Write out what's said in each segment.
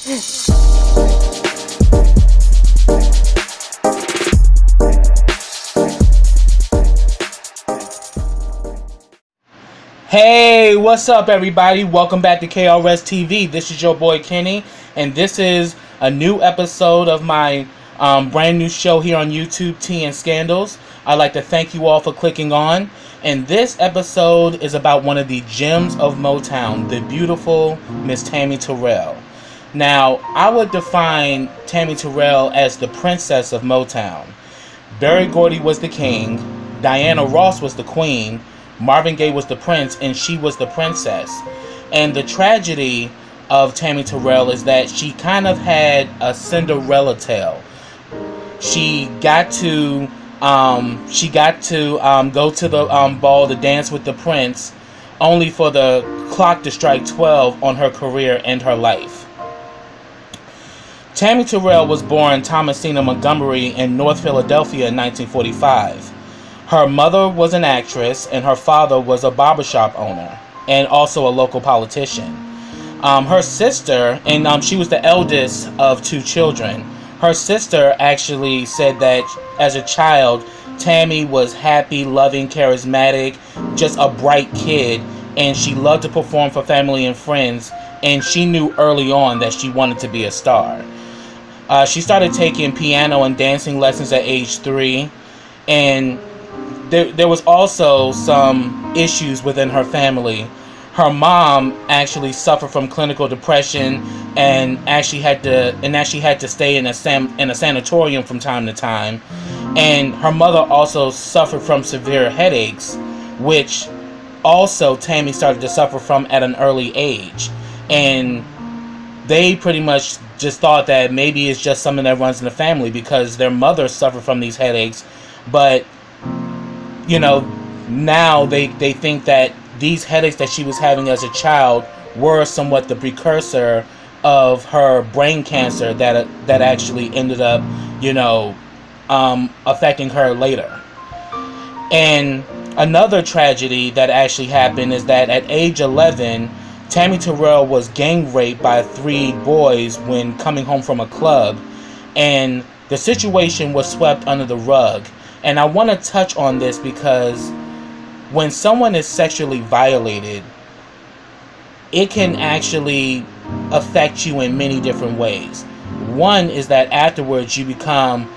Hey, what's up everybody? Welcome back to KRS TV. This is your boy Kenny, and this is a new episode of my brand new show here on YouTube, Tea and Scandals. I'd like to thank you all for clicking on. And this episode is about one of the gems of Motown, the beautiful Miss Tammi Terrell. Now, I would define Tammi Terrell as the princess of Motown. Berry Gordy was the king, Diana Ross was the queen, Marvin Gaye was the prince, and she was the princess. And the tragedy of Tammi Terrell is that she kind of had a Cinderella tale. She got to go to the ball to dance with the prince, only for the clock to strike 12 on her career and her life. Tammi Terrell was born Thomasina Montgomery in North Philadelphia in 1945. Her mother was an actress, and her father was a barbershop owner, and also a local politician. Her sister, and she was the eldest of two children, her sister actually said that as a child, Tammi was happy, loving, charismatic, just a bright kid, and she loved to perform for family and friends, and she knew early on that she wanted to be a star. She started taking piano and dancing lessons at age 3, and there was also some issues within her family. Her mom actually suffered from clinical depression and actually had to stay in a sanatorium from time to time. And her mother also suffered from severe headaches, which also Tammi started to suffer from at an early age. And they pretty much just thought that maybe it's just something that runs in the family because their mother suffered from these headaches. But you know, now they think that these headaches that she was having as a child were somewhat the precursor of her brain cancer that actually ended up, affecting her later. And another tragedy that actually happened is that at age 11, Tammi Terrell was gang raped by 3 boys when coming home from a club, and the situation was swept under the rug. And I want to touch on this because when someone is sexually violated, it can actually affect you in many different ways. One is that afterwards you become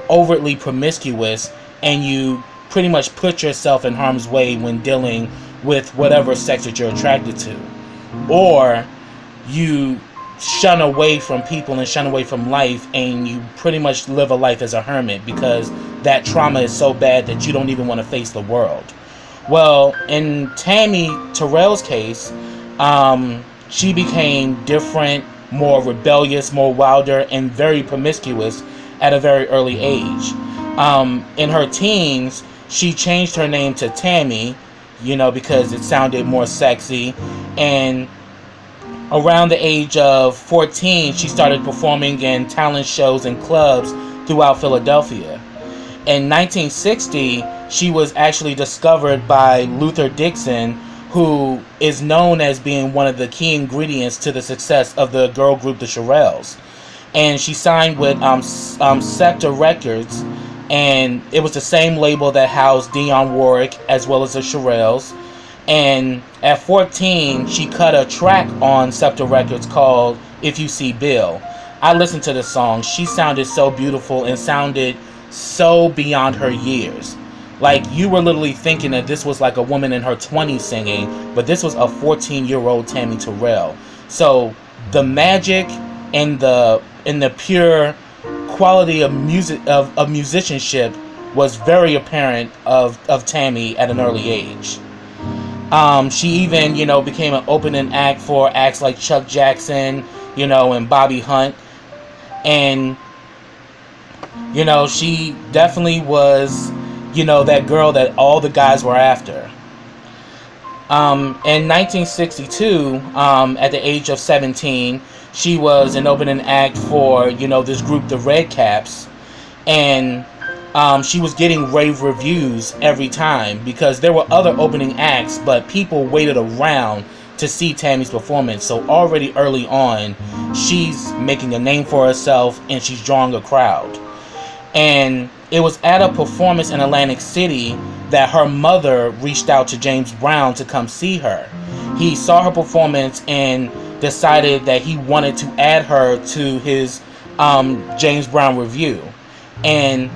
overtly promiscuous and you pretty much put yourself in harm's way when dealing with whatever sex that you're attracted to. Or you shun away from people and shun away from life, and you pretty much live a life as a hermit because that trauma is so bad that you don't even want to face the world. Well, in Tammi Terrell's case, she became different, more rebellious, more wilder, and very promiscuous at a very early age. In her teens, she changed her name to Tammi, because it sounded more sexy, and around the age of 14, she started performing in talent shows and clubs throughout Philadelphia. In 1960, she was actually discovered by Luther Dixon, who is known as being one of the key ingredients to the success of the girl group The Shirelles. And she signed with Scepter Records, and it was the same label that housed Dionne Warwick as well as The Shirelles. And at 14, she cut a track on Scepter Records called If You See Bill. I listened to this song. She sounded so beautiful and sounded so beyond her years. Like, you were literally thinking that this was like a woman in her 20s singing, but this was a 14-year-old Tammi Terrell. So the magic and the pure quality of music of musicianship was very apparent of Tammi at an early age. She even, became an opening act for acts like Chuck Jackson, and Bobby Hunt. And, she definitely was, that girl that all the guys were after. In 1962, at the age of 17, she was an opening act for, this group, the Red Caps. And she was getting rave reviews every time because there were other opening acts, but people waited around to see Tammy's performance. So already early on, she's making a name for herself and she's drawing a crowd. And it was at a performance in Atlantic City that her mother reached out to James Brown to come see her. He saw her performance and decided that he wanted to add her to his James Brown review. And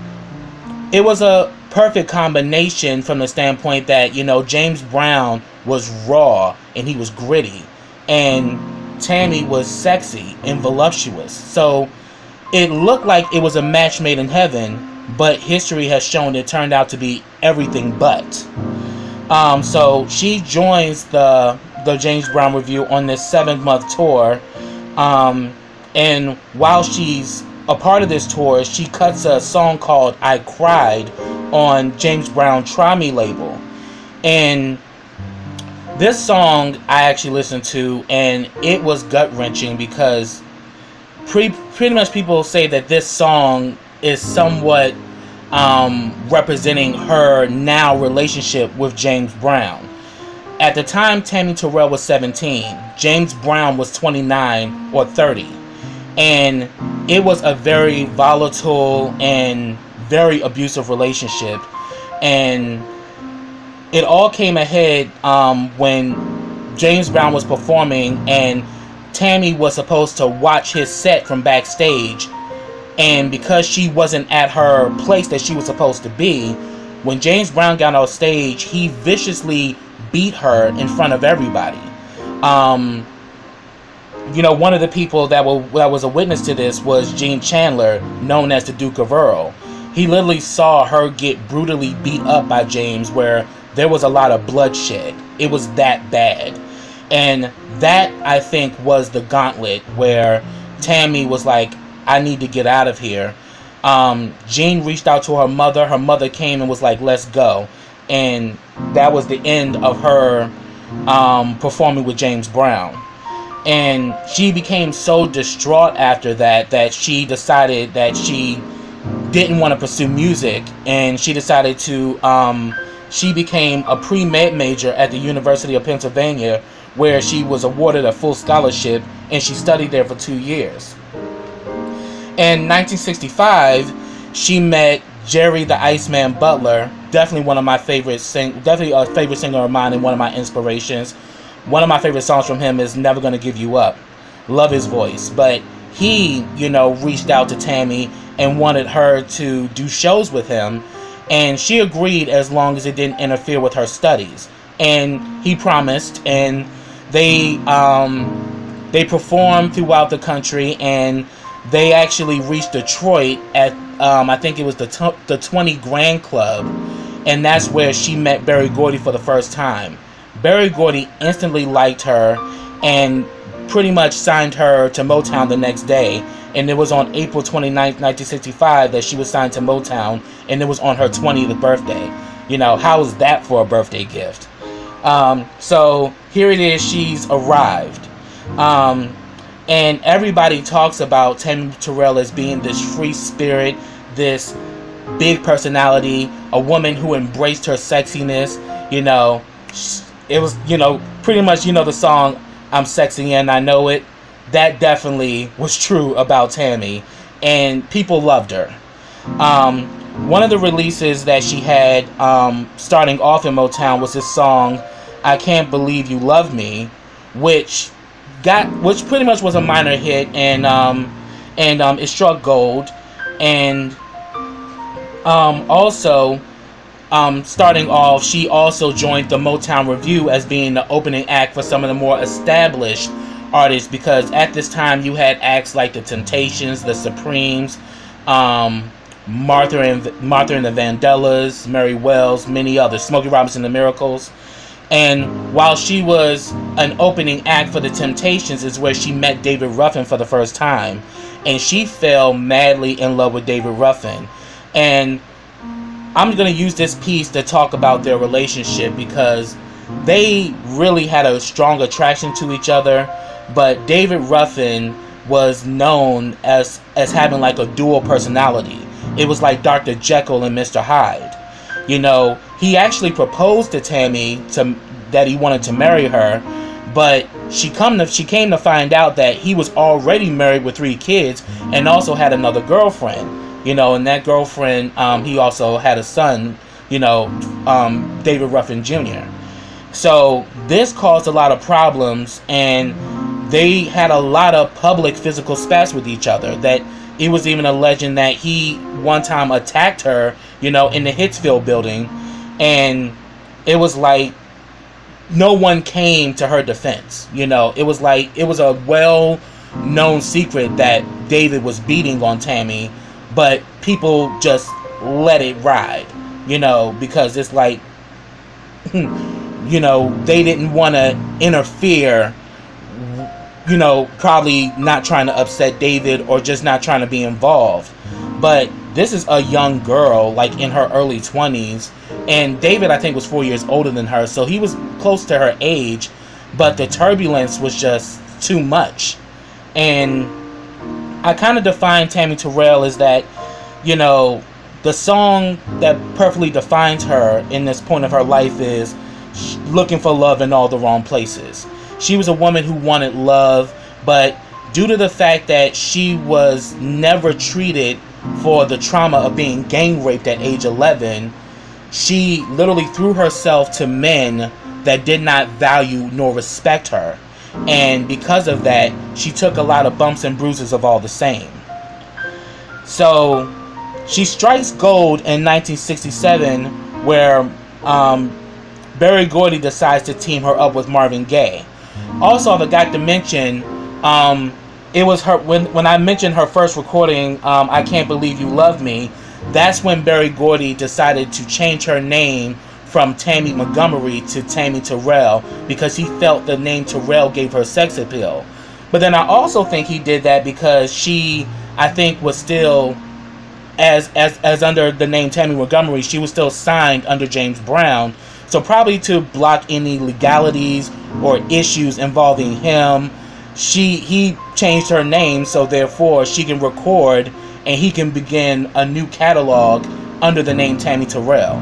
it was a perfect combination from the standpoint that, you know, James Brown was raw and he was gritty, and Tammi was sexy and voluptuous. So it looked like it was a match made in heaven, but history has shown it turned out to be everything but. So she joins the James Brown review on this 7-month tour, and while she's a part of this tour, she cuts a song called I Cried on James Brown Try Me label. And this song I actually listened to, and it was gut-wrenching because pretty much people say that this song is somewhat representing her now relationship with James Brown. At the time, Tammi Terrell was 17. James Brown was 29 or 30. And it was a very volatile and very abusive relationship. And it all came ahead when James Brown was performing and Tammi was supposed to watch his set from backstage. And because she wasn't at her place that she was supposed to be, when James Brown got on stage, he viciously beat her in front of everybody. You know, one of the people that was a witness to this was Gene Chandler, known as the Duke of Earl. He literally saw her get brutally beat up by James, where there was a lot of bloodshed. It was that bad. And that, I think, was the gauntlet where Tammi was like, I need to get out of here. Gene reached out to her mother. Her mother came and was like, let's go. And that was the end of her performing with James Brown. And she became so distraught after that she decided that she didn't want to pursue music, and she decided to she became a pre-med major at the University of Pennsylvania, where she was awarded a full scholarship, and she studied there for 2 years. In 1965, she met Jerry the Iceman Butler, definitely one of my definitely a favorite singer of mine and one of my inspirations. One of my favorite songs from him is Never Gonna Give You Up. Love his voice. But he, you know, reached out to Tammi and wanted her to do shows with him, and she agreed as long as it didn't interfere with her studies. And he promised, and they performed throughout the country, and they actually reached Detroit at I think it was the 20 Grand Club, and that's where she met Berry Gordy for the first time. Berry Gordy instantly liked her and pretty much signed her to Motown the next day. And it was on April 29th, 1965 that she was signed to Motown, and it was on her 20th birthday. You know, how is that for a birthday gift? So here it is, she's arrived. And everybody talks about Tammi Terrell as being this free spirit, this big personality, a woman who embraced her sexiness. You know, it was, you know, pretty much, you know, the song I'm Sexy and I Know It. That definitely was true about Tammi, and people loved her. One of the releases that she had starting off in Motown was this song, I Can't Believe You Love Me, which pretty much was a minor hit, and it struck gold. And also starting off, she also joined the Motown Revue as being the opening act for some of the more established artists, because at this time you had acts like the Temptations, the Supremes, Martha and the Vandellas, Mary Wells, many others, Smokey Robinson, the Miracles. And while she was an opening act for the Temptations is where she met David Ruffin for the first time, and she fell madly in love with David Ruffin. And I'm going to use this piece to talk about their relationship, because they really had a strong attraction to each other. But David Ruffin was known as having like a dual personality. It was like Dr. Jekyll and Mr. Hyde. You know, he actually proposed to Tammi that he wanted to marry her, But she came to find out that he was already married with 3 kids and also had another girlfriend, you know, and that girlfriend, he also had a son, you know, David Ruffin Jr. So this caused a lot of problems, and they had a lot of public physical spats with each other. That it was even a legend that he one time attacked her, you know, in the Hitsville building, and it was like no one came to her defense. You know, it was like it was a well-known secret that David was beating on Tammi, but people just let it ride, you know, because it's like, you know, they didn't want to interfere, you know, probably not trying to upset David or just not trying to be involved. But this is a young girl, like in her early 20s, and David, I think, was 4 years older than her, so he was close to her age, but the turbulence was just too much. And I kind of define Tammi Terrell as that, you know, the song that perfectly defines her in this point of her life is looking for love in all the wrong places. She was a woman who wanted love, but due to the fact that she was never treated for the trauma of being gang raped at age 11, she literally threw herself to men that did not value nor respect her. And because of that, she took a lot of bumps and bruises of all the same. So she strikes gold in 1967, where Berry Gordy decides to team her up with Marvin Gaye. Also, I forgot to mention, it was her when I mentioned her first recording, I Can't Believe You Love Me. That's when Berry Gordy decided to change her name from Tammy Montgomery to Tammi Terrell, because he felt the name Terrell gave her sex appeal. But then I also think he did that because she, I think, was still, as under the name Tammy Montgomery, she was still signed under James Brown. So probably to block any legalities or issues involving him, he changed her name so therefore she can record and he can begin a new catalog under the name Tammi Terrell.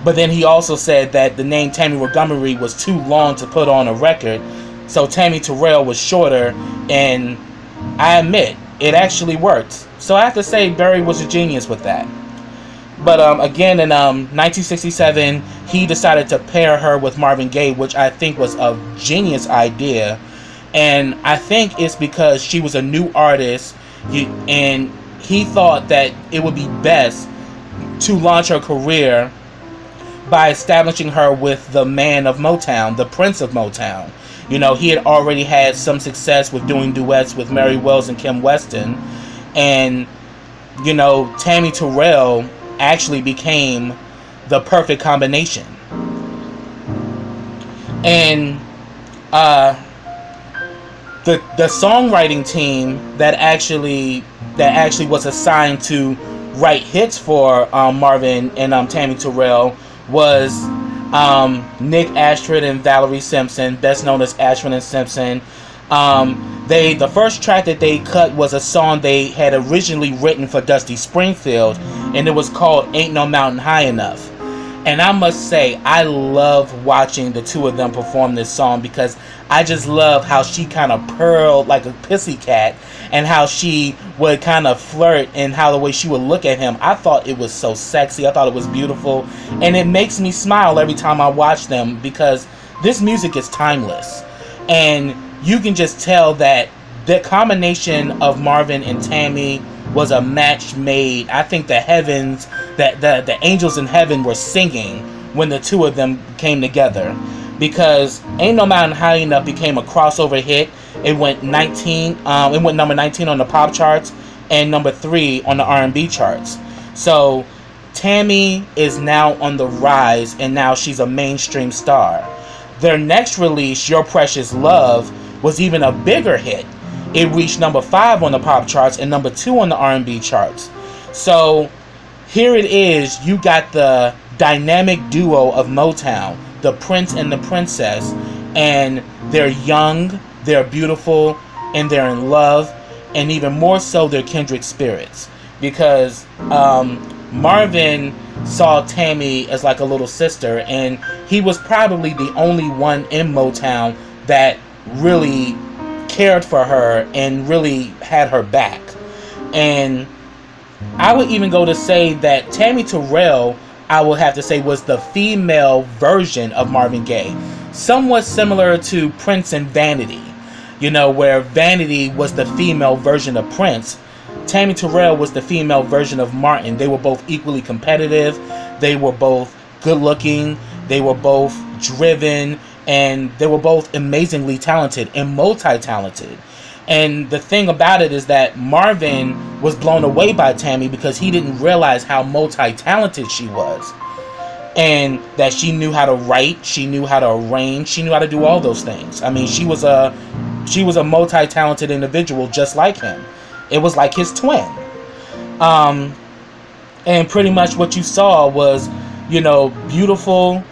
But then he also said that the name Tammy Montgomery was too long to put on a record, so Tammi Terrell was shorter, and I admit, it actually worked. So I have to say Berry was a genius with that. But again, in 1967, he decided to pair her with Marvin Gaye, which I think was a genius idea. And I think it's because she was a new artist, and he thought that it would be best to launch her career by establishing her with the man of Motown, the Prince of Motown. You know, he had already had some success with doing duets with Mary Wells and Kim Weston. And, you know, Tammi Terrell actually became the perfect combination. And the songwriting team that actually was assigned to write hits for Marvin and Tammi Terrell was Nick Ashford and Valerie Simpson, best known as Ashford and Simpson. The first track that they cut was a song they had originally written for Dusty Springfield, and it was called Ain't No Mountain High Enough. And I must say, I love watching the two of them perform this song, because I just love how she kind of purred like a pussycat, and how she would kind of flirt, and how the way she would look at him. I thought it was so sexy. I thought it was beautiful, and it makes me smile every time I watch them, because this music is timeless. And you can just tell that the combination of Marvin and Tammi was a match made. I think the heavens, that the angels in heaven were singing when the two of them came together, because Ain't No Mountain High Enough became a crossover hit. It went number 19 on the pop charts and number 3 on the R&B charts. So Tammi is now on the rise, and now she's a mainstream star. Their next release, Your Precious Love, was even a bigger hit. It reached number 5 on the pop charts and number 2 on the R&B charts. So here it is. You got the dynamic duo of Motown, the Prince and the Princess, and they're young, they're beautiful, and they're in love, and even more so, they're kindred spirits. Because Marvin saw Tammi as like a little sister, and he was probably the only one in Motown that really cared for her and really had her back. And I would even go to say that Tammi Terrell, I would have to say, was the female version of Marvin Gaye. Somewhat similar to Prince and Vanity. You know, where Vanity was the female version of Prince, Tammi Terrell was the female version of Martin. They were both equally competitive. They were both good looking. They were both driven. And they were both amazingly talented and multi-talented. And the thing about it is that Marvin was blown away by Tammi because he didn't realize how multi-talented she was. And that she knew how to write, she knew how to arrange, she knew how to do all those things. I mean, she was a multi-talented individual just like him. It was like his twin. And pretty much what you saw was, you know, beautiful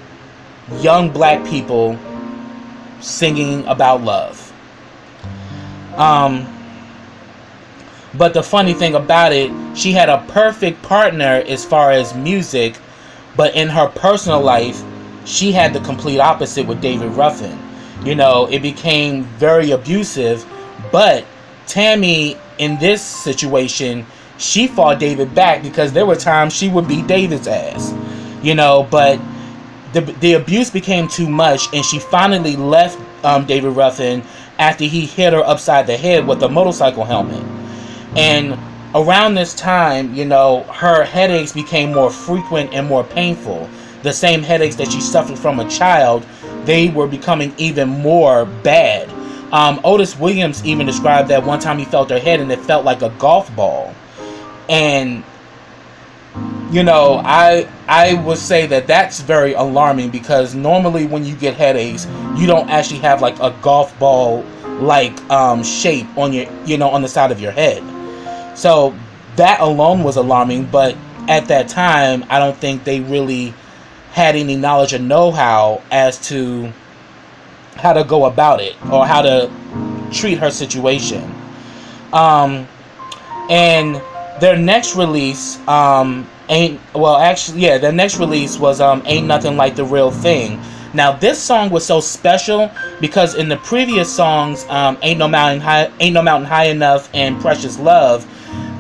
young black people singing about love. But the funny thing about it, she had a perfect partner as far as music, but in her personal life, she had the complete opposite with David Ruffin. You know, it became very abusive, but Tammi, in this situation, she fought David back because there were times she would beat David's ass. You know, but the abuse became too much, and she finally left David Ruffin after he hit her upside the head with a motorcycle helmet. And around this time, you know, her headaches became more frequent and more painful. The same headaches that she suffered from a child, they were becoming even more bad. Otis Williams even described that one time he felt her head and it felt like a golf ball. And, you know, I would say that that's very alarming because normally when you get headaches, you don't actually have like a golf ball like shape on your, you know, on the side of your head. So that alone was alarming, but at that time, I don't think they really had any knowledge or know-how as to how to go about it or how to treat her situation. And their next release, their next release was Ain't Nothing Like the Real Thing. Now this song was so special because in the previous songs, Ain't No Mountain High Enough and Precious Love,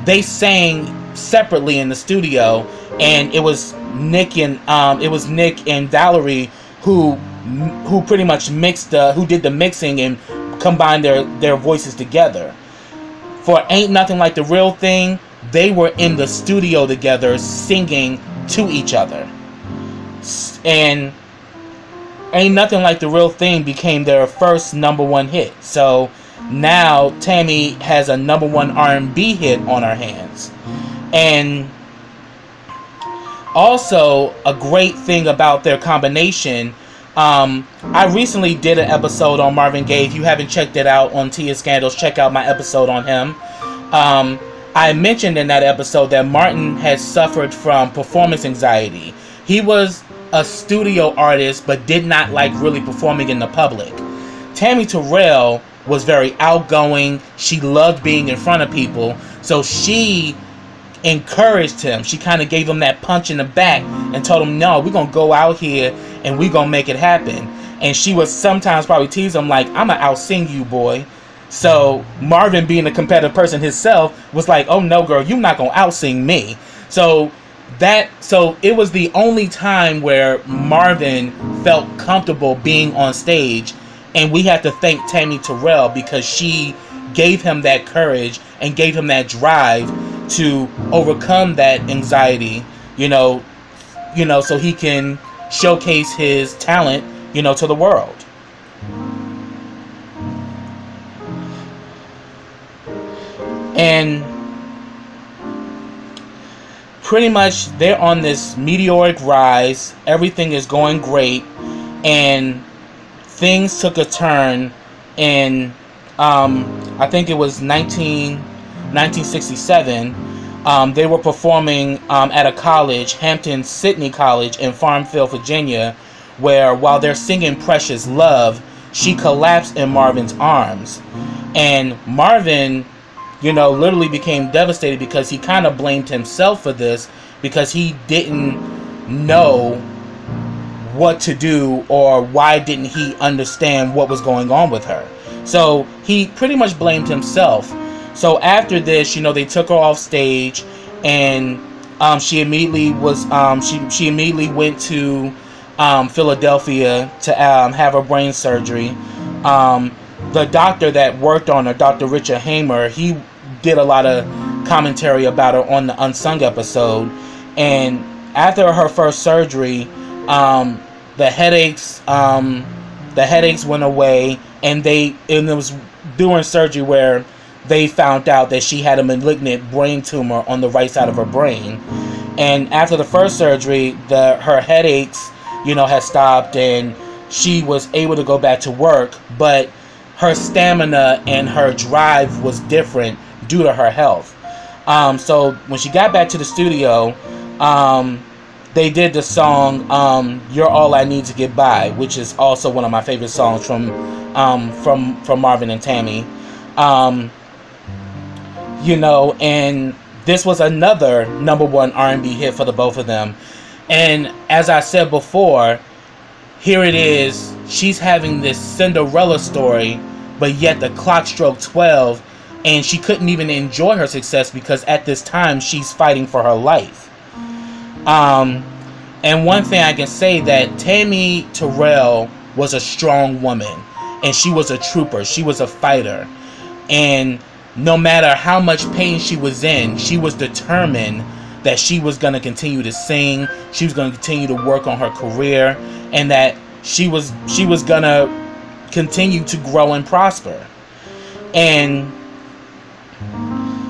they sang separately in the studio, and it was Nick and Valerie who pretty much who did the mixing and combined their voices together. For Ain't Nothing Like the Real Thing, they were in the studio together singing to each other. And Ain't Nothing Like the Real Thing became their first #1 hit. So now Tammi has a #1 R&B hit on her hands. And also a great thing about their combination, I recently did an episode on Marvin Gaye. If you haven't checked it out on Tia Scandals, check out my episode on him. I mentioned in that episode that Martin had suffered from performance anxiety. He was a studio artist but did not like really performing in the public. Tammi Terrell was very outgoing. She loved being in front of people, so she encouraged him. She kind of gave him that punch in the back and told him, no, we're gonna go out here and we're gonna make it happen. And she would sometimes probably tease him like, I'm gonna out-sing you, boy. So Marvin, being a competitive person himself, was like, oh no girl, you're not gonna out-sing me. So it was the only time where Marvin felt comfortable being on stage, and we have to thank Tammi Terrell because she gave him that courage and gave him that drive to overcome that anxiety, you know, so he can showcase his talent, you know, to the world. And pretty much they're on this meteoric rise. Everything is going great, and things took a turn in I think it was 1967. They were performing at a college, Hampton Sydney College in Farmville, Virginia, where while they're singing Precious Love, she collapsed in Marvin's arms. And Marvin, you know, literally became devastated because he kind of blamed himself for this because he didn't know what to do, or why didn't he understand what was going on with her. So he pretty much blamed himself. So after this, they took her off stage, and she immediately she immediately went to Philadelphia to have her brain surgery. The doctor that worked on her, Dr. Richard Hamer, he did a lot of commentary about her on the Unsung episode. And after her first surgery, the headaches went away, and it was during surgery where they found out that she had a malignant brain tumor on the right side of her brain. And after the first surgery, her headaches, had stopped, and she was able to go back to work, but her stamina and her drive was different due to her health. So when she got back to the studio, they did the song "You're All I Need to Get By," which is also one of my favorite songs from Marvin and Tammi. And this was another #1 R&B hit for the both of them. And as I said before, here it is. She's having this Cinderella story, but yet the clock struck 12, and she couldn't even enjoy her success because at this time she's fighting for her life. And one thing I can say, that Tammi Terrell was a strong woman, and she was a trooper. She was a fighter, and no matter how much pain she was in, she was determined that she was going to continue to sing. She was going to continue to work on her career, and that she was going to continue to grow and prosper. And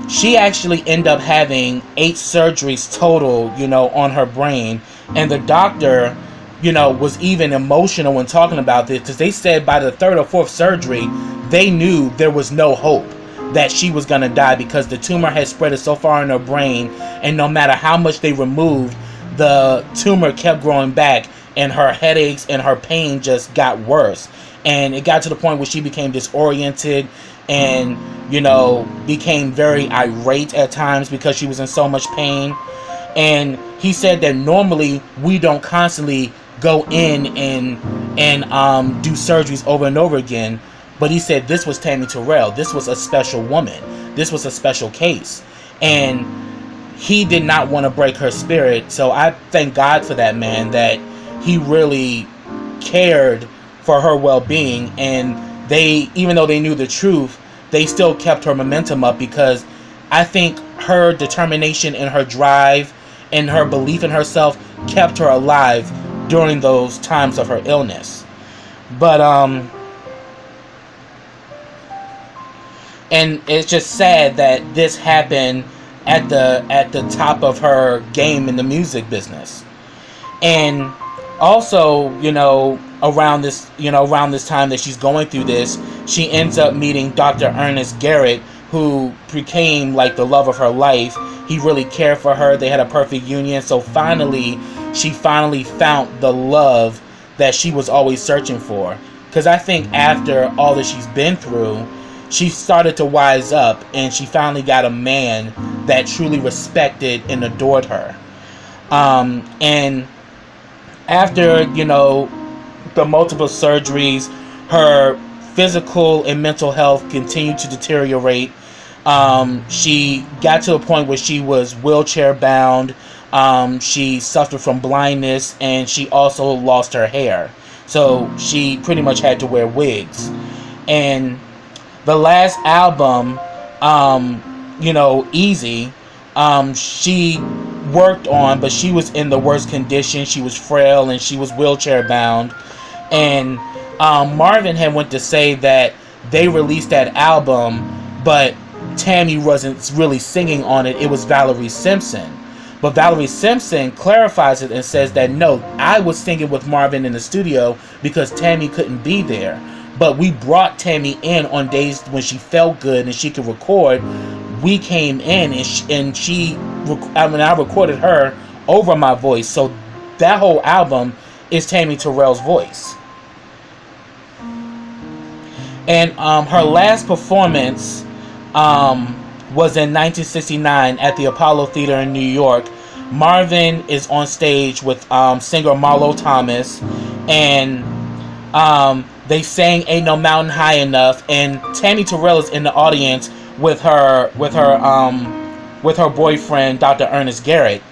she actually ended up having 8 surgeries total, on her brain. And the doctor, was even emotional when talking about this, because they said by the 3rd or 4th surgery, they knew there was no hope that she was going to die, because the tumor had spread so far in her brain, and no matter how much they removed, the tumor kept growing back, and her headaches and her pain just got worse. And it got to the point where she became disoriented and, became very irate at times because she was in so much pain. And he said that normally we don't constantly go in and do surgeries over and over again. But he said this was Tammi Terrell. This was a special woman. This was a special case. And he did not want to break her spirit. So I thank God for that man, that he really cared for her well-being. And they, even though they knew the truth, they still kept her momentum up, because I think her determination and her drive and her belief in herself kept her alive during those times of her illness. But and it's just sad that this happened at the top of her game in the music business. And also, around this time that she's going through this, she ends up meeting Dr. Ernest Garrett, who became like the love of her life. He really cared for her. They had a perfect union. So she finally found the love that she was always searching for. Because I think after all that she's been through, she started to wise up, and she finally got a man that truly respected and adored her. And after, the multiple surgeries, her physical and mental health continued to deteriorate. She got to a point where she was wheelchair bound. She suffered from blindness, and she also lost her hair. So she pretty much had to wear wigs. And the last album, Easy, she worked on, but she was in the worst condition. She was frail, and she was wheelchair bound. And Marvin had went to say that they released that album, but Tammi wasn't really singing on it. It was Valerie Simpson. But Valerie Simpson clarifies it and says that, no, I was singing with Marvin in the studio because Tammi couldn't be there. But we brought Tammi in on days when she felt good and she could record. We came in and I recorded her over my voice. So that whole album is Tammi Terrell's voice. And her last performance was in 1969 at the Apollo Theater in New York. Marvin is on stage with singer Marlo Thomas, and They sang "Ain't No Mountain High Enough," and Tammi Terrell is in the audience with her boyfriend, Dr. Ernest Garrett.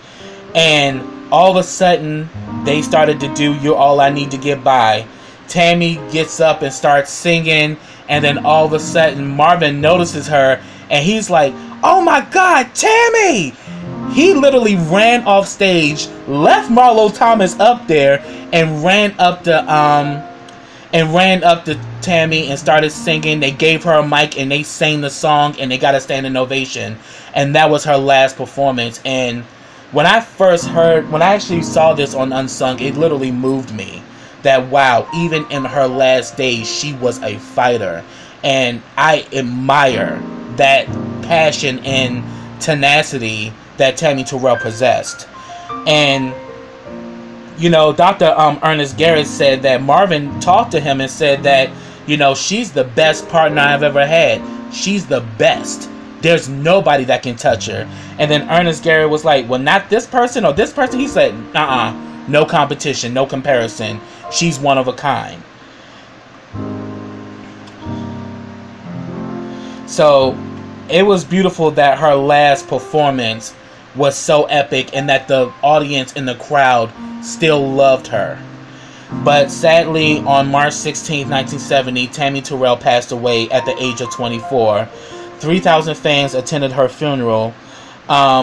And all of a sudden, they started to do "You're All I Need to Get By." Tammi gets up and starts singing, and then all of a sudden, Marvin notices her, and he's like, "Oh my God, Tammi!" He literally ran off stage, left Marlo Thomas up there, and ran up to Tammi and started singing. They gave her a mic and they sang the song, and they got a standing ovation. And that was her last performance. And when I actually saw this on Unsung, it literally moved me. That wow, even in her last days, she was a fighter. And I admire that passion and tenacity that Tammi Terrell possessed. And you know, Dr. Ernest Garrett said that Marvin talked to him and said that, you know, she's the best partner I've ever had. She's the best. There's nobody that can touch her. And then Ernest Garrett was like, well, not this person or this person. He said, no competition, no comparison. She's one of a kind. So it was beautiful that her last performance was so epic and that the audience in the crowd still loved her. But sadly, on March 16, 1970, Tammi Terrell passed away at the age of 24. 3,000 fans attended her funeral. Her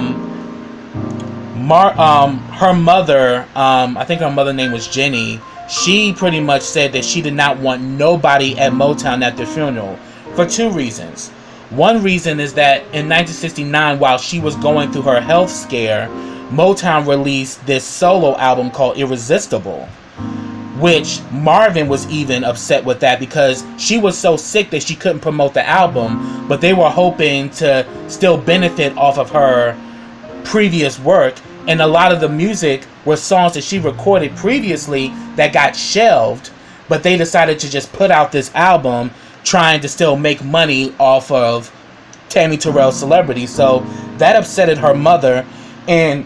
mother, I think her mother's name was Jenny, she pretty much said that she did not want nobody at Motown at the funeral for two reasons. One reason is that in 1969, while she was going through her health scare, Motown released this solo album called Irresistible, which Marvin was even upset with that because she was so sick that she couldn't promote the album, but they were hoping to still benefit off of her previous work, and a lot of the music were songs that she recorded previously that got shelved, but they decided to just put out this album trying to still make money off of Tammi Terrell's celebrity. So that upsetted her mother, and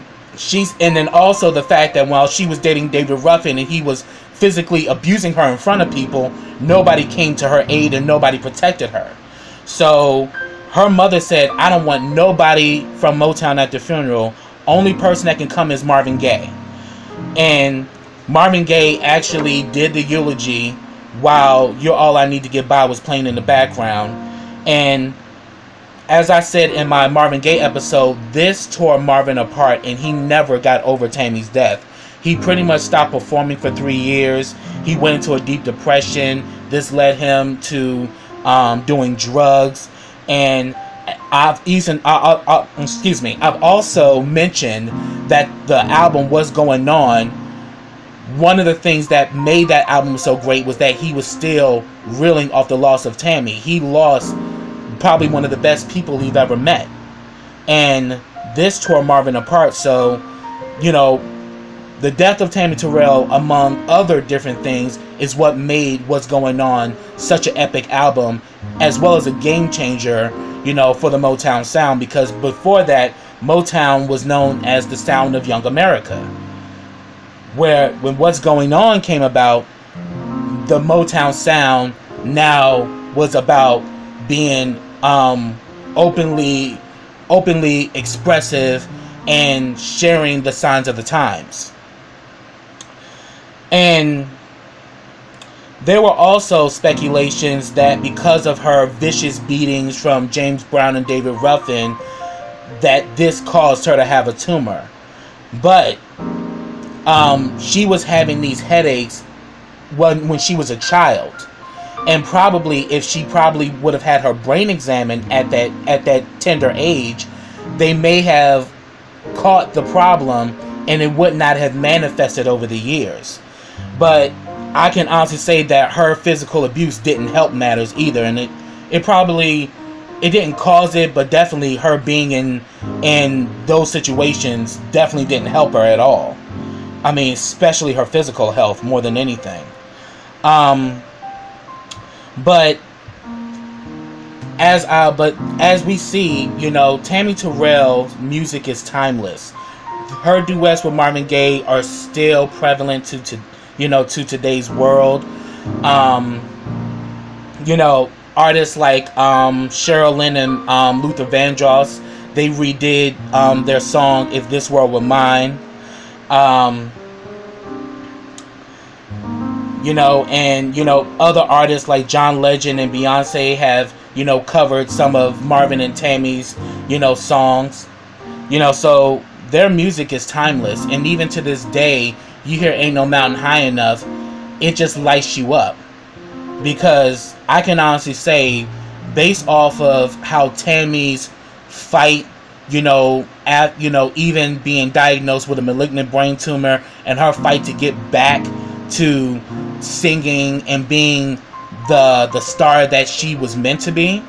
then also the fact that while she was dating David Ruffin and he was physically abusing her in front of people, nobody came to her aid and nobody protected her. So her mother said, I don't want nobody from Motown at the funeral. Only person that can come is Marvin Gaye. And Marvin Gaye actually did the eulogy while You're All I Need to Get By was playing in the background. And as I said in my Marvin Gaye episode, this tore Marvin apart, and he never got over Tammy's death. He pretty much stopped performing for 3 years. He went into a deep depression. This led him to doing drugs. And I've also mentioned that the album Was Going On. One of the things that made that album so great was that he was still reeling off the loss of Tammi. He lost probably one of the best people he've ever met. And this tore Marvin apart. So, you know, the death of Tammi Terrell, among other different things, is what made What's Going On such an epic album, as well as a game changer, you know, for the Motown sound. Because before that, Motown was known as the sound of young America. Where when What's Going On came about, the Motown sound now was about being openly expressive and sharing the signs of the times. And there were also speculations that because of her vicious beatings from James Brown and David Ruffin, that this caused her to have a tumor. But she was having these headaches when she was a child, and probably if she would have had her brain examined at that tender age, they may have caught the problem and it would not have manifested over the years. But I can honestly say that her physical abuse didn't help matters either, and it didn't cause it, but definitely her being in those situations definitely didn't help her at all. I mean, especially her physical health more than anything. But as we see, you know, Tammi Terrell's music is timeless. Her duets with Marvin Gaye are still prevalent to today's world. you know, artists like Cheryl Lynn and Luther Vandross, they redid their song "If This World Were Mine." You know, and you know, other artists like John Legend and Beyonce have, you know, covered some of Marvin and Tammy's, you know, songs. You know, so their music is timeless, and even to this day, you hear "Ain't No Mountain High Enough," it just lights you up. Because I can honestly say, based off of how Tammy's fight, you know, even being diagnosed with a malignant brain tumor, and her fight to get back to singing and being the star that she was meant to be,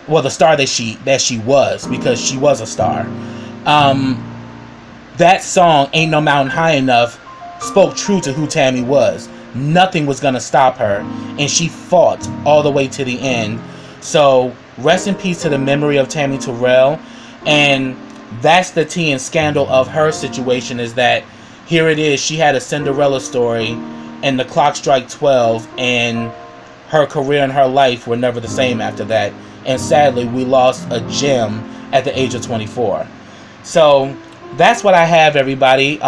well, the star that she was, because she was a star. That song "Ain't No Mountain High Enough" spoke true to who Tammy was. Nothing was gonna stop her, and she fought all the way to the end. So rest in peace to the memory of Tammi Terrell. And that's the tea and scandal of her situation, is that here it is, she had a Cinderella story, and the clock struck 12, and her career and her life were never the same after that. And sadly, we lost a gem at the age of 24. So that's what I have, everybody.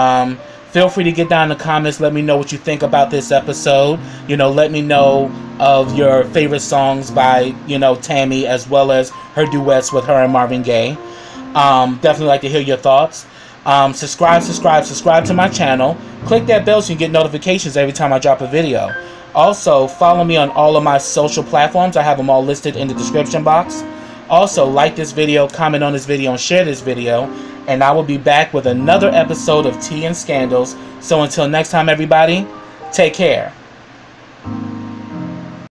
Feel free to get down in the comments. Let me know what you think about this episode. You know, let me know of your favorite songs by, you know, Tammy, as well as her duets with her and Marvin Gaye. Definitely like to hear your thoughts. Subscribe to my channel. Click that bell so you get notifications every time I drop a video. Also, follow me on all of my social platforms. I have them all listed in the description box. Also, like this video, comment on this video, and share this video. And I will be back with another episode of Tea and Scandals. So until next time, everybody, take care.